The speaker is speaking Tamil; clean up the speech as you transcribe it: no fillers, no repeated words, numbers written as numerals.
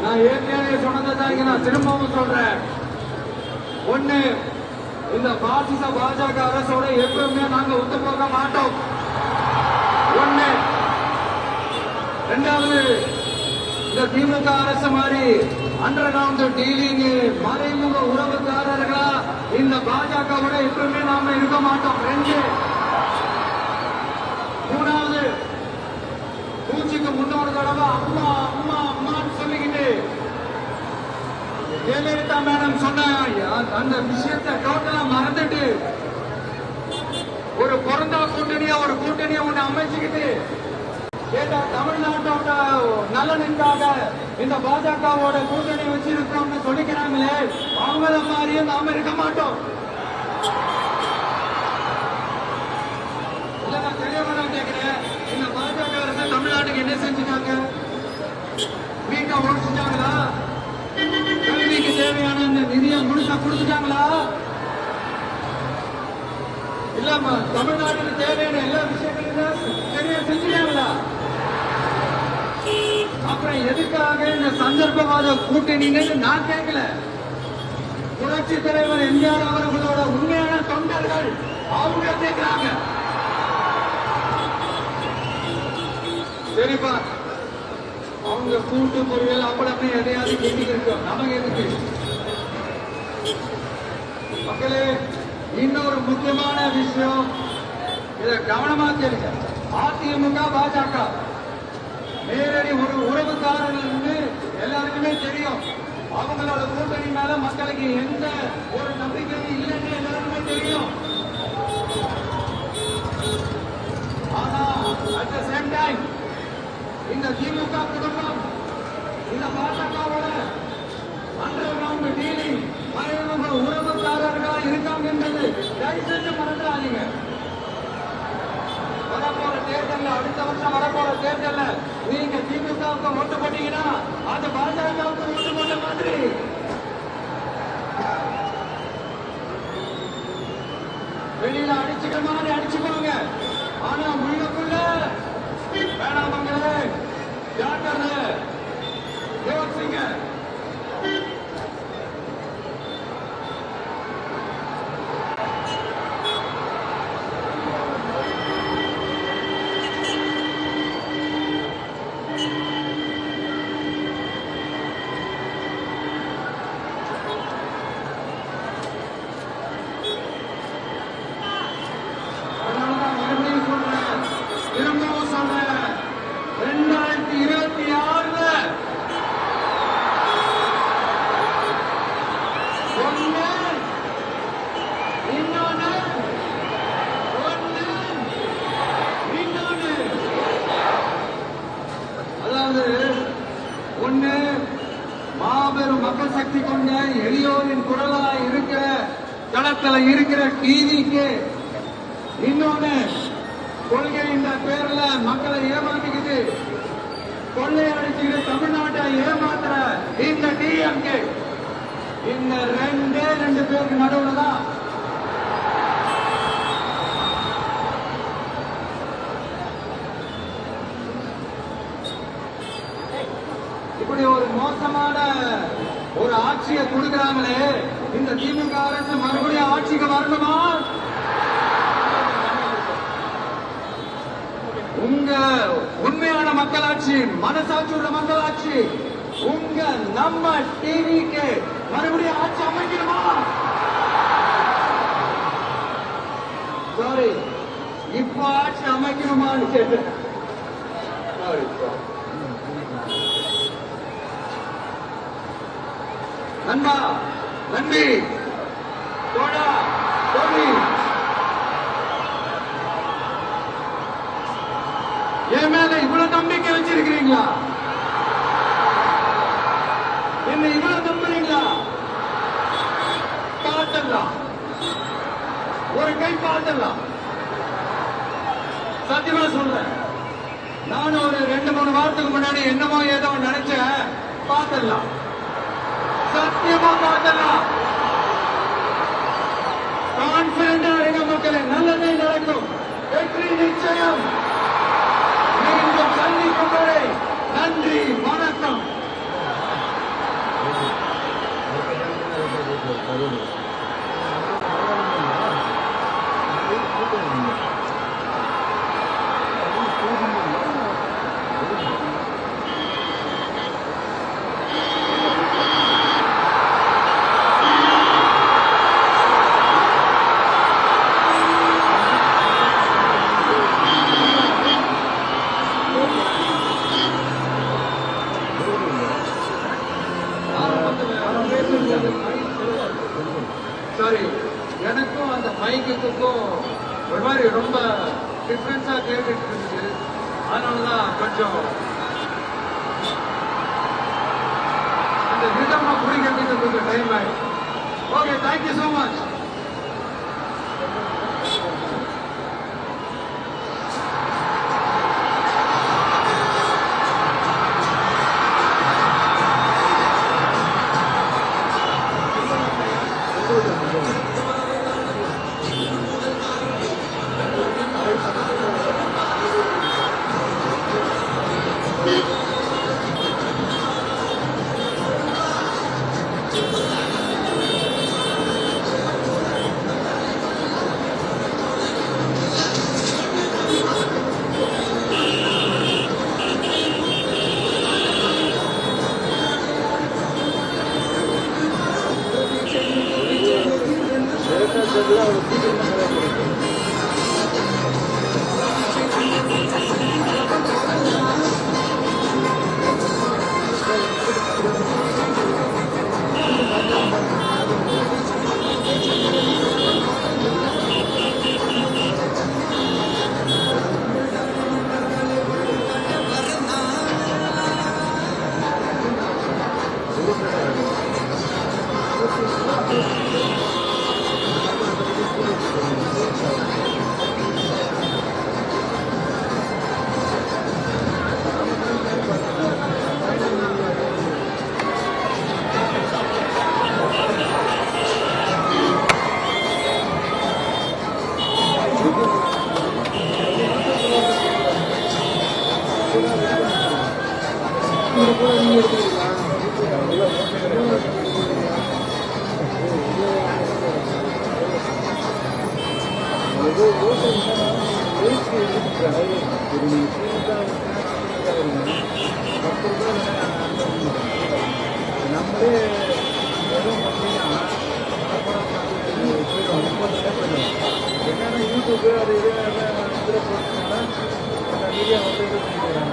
நான் ஏற்கனவே சொன்னதை நான் திரும்பவும் சொல்றேன். ஒண்ணு, இந்த பாசிச பாஜக அரசோட எப்பவுமே நாங்க ஒத்து போக மாட்டோம். ஒண்ணு. ரெண்டாவது, இந்த திமுக அரசு மாதிரி அண்டர் கிரவுண்ட் டீலிங் மறைமுக உறவுக்காரர்களா இந்த பாஜகவோட எப்பவுமே நாம இருக்க மாட்டோம். ரெண்டு. மூணாவது, பூச்சிக்கு முன்னோரு தடவை அம்மா அம்மா அம்மான்னு சொல்லிக்கிட்டு ஜெயலலிதா மேடம் சொன்ன அந்த விஷயத்தை டோட்டலா மறந்துட்டு ஒரு பிறந்தா கூட்டணியா ஒரு கூட்டணியா ஒண்ணு அமைச்சுக்கிட்டு கேட்டா தமிழ்நாட்டோட நலனுக்காக இந்த பாஜகவோட கூட்டணி வச்சிருக்கோம்னு சொல்லிக்கிறாங்களே, அவங்கள மாதிரியே நாம இருக்க மாட்டோம். நான் தெளிவா கேட்கிறேன், இந்த பாஜக அரசு தமிழ்நாட்டுக்கு என்ன செஞ்சுட்டாங்க? வீட்டை ஒழிச்சுட்டாங்களா? கல்விக்கு தேவையான நிதியை முழுசா கொடுத்துட்டாங்களா? இல்ல தமிழ்நாட்டுக்கு தேவையான எல்லா விஷயங்களையும் சரியா செஞ்சுட்டாங்களா? அப்புறம் எதுக்காக இந்த சந்தர்ப்பவாத கூட்டணின்னு நான் கேட்கல. புரட்சி தலைவர் எம்ஜிஆர் அவர்களோட உண்மையான தொண்டர்கள் அவங்க கேட்கிறாங்க. சரிப்பா, அவங்க கூட்டு பொருள் அப்படி எதையாவது கேட்டு இருக்கோம், நமக்கு எதுக்கு? மக்களே, இன்னொரு முக்கியமான விஷயம், இதை கவனமா கேளுங்க. அதிமுக பாஜக நேரடி ஒரு உறவுக்காரர்கள் எல்லாருக்குமே தெரியும். அவங்களோட கூட்டணி மேல மக்களுக்கு எந்த ஒரு நம்பிக்கையும் இல்லைன்னு எல்லாருக்குமே தெரியும். ஆனா அட் த சேம் டைம் இந்த திமுக குடும்பம் இந்த பாஜகவோட அண்டர் கிரவுண்ட் டீலிங் மறைமுக உறவுக்காரர்களா இருக்காங்க என்பது தயவுசெய்து மறந்துடாதீங்க. வரப்போற தேர்தல், அடுத்த வருஷம் வரப்போற தேர்தல் நீங்க திமுகவுக்கு ஓட்டு போட்டீங்கன்னா அது பாஜகவுக்கு ஓட்டு போட்ட மாதிரி. வெளியில அடிச்சுக்கிற மாதிரி அடிச்சுக்கோங்க, ஆனா உள்ளுக்குள்ள வேணாமங்களே, ஜாக்கிரதை, யோசிங்க. ஒண்ணு, மாபெரும் மக்கள் சக்தி கொண்ட எளியோரின் குரலா இருக்கிற களத்துல இருக்கிற டிவிக்கு. இன்னொன்னு, கொள்கை இந்த பேர்ல மக்களை ஏமாத்திக்கிட்டு கொள்ளையடிச்சுக்கிட்டு தமிழ்நாட்டை ஏமாத்துற இந்த டிஎம்கே. இந்த ரெண்டு பேருக்கு நடுவுல தான் இப்படி ஒரு மோசமான ஒரு ஆட்சியை கொடுக்கிறாங்களே, இந்த திமுக அரசு மறுபடியும் ஆட்சிக்கு வரணுமா? உங்க உண்மையான மக்களாட்சி, மனசாட்சி உள்ள மக்களாட்சி, உங்க நம்ம டிவிக்கு மறுபடியும் ஆட்சி அமைக்கணுமா? சாரி, இப்ப ஆட்சி அமைக்கணுமான்னு கேட்டேன். நண்பா, நன்றி, தோழா, தோழி, என் மேல இவ்வளவு நம்பிக்கை வச்சிருக்கிறீங்களா? என்ன இவ்வளவு நம்புறீங்களா? பார்த்துடலாம், ஒரு கை பார்த்துடலாம். சத்தியமா சொல்றேன், நானும் ஒரு 2-3 வாரத்துக்கு முன்னாடி என்னமோ ஏதோ நினைச்சேன். பார்த்துடலாம், சத்தியமா பார்த்துடலாம். கான்பிடண்டா இருக்க மக்களே, நல்லதே நடக்கும், வெற்றி நிச்சயம். மீண்டும் சந்திக்கும் வரை நன்றி, வணக்கம். சாரி, எனக்கும் அந்த மைக்குக்கும் ஒரு மாதிரி ரொம்ப டிஃப்ரென்ஸாக கேட்டுட்டு இருந்துச்சு. அதனால தான் கொஞ்சம் அந்த ரிதமாக பிடிக்கிறதுக்கு கொஞ்சம் டைம் ஆயிடுச்சு. Okay, thank you so much. YouTube அது இது இதில் போட்டுனா அந்த வீடியோ வந்து இது பண்ணிக்கிறாங்க.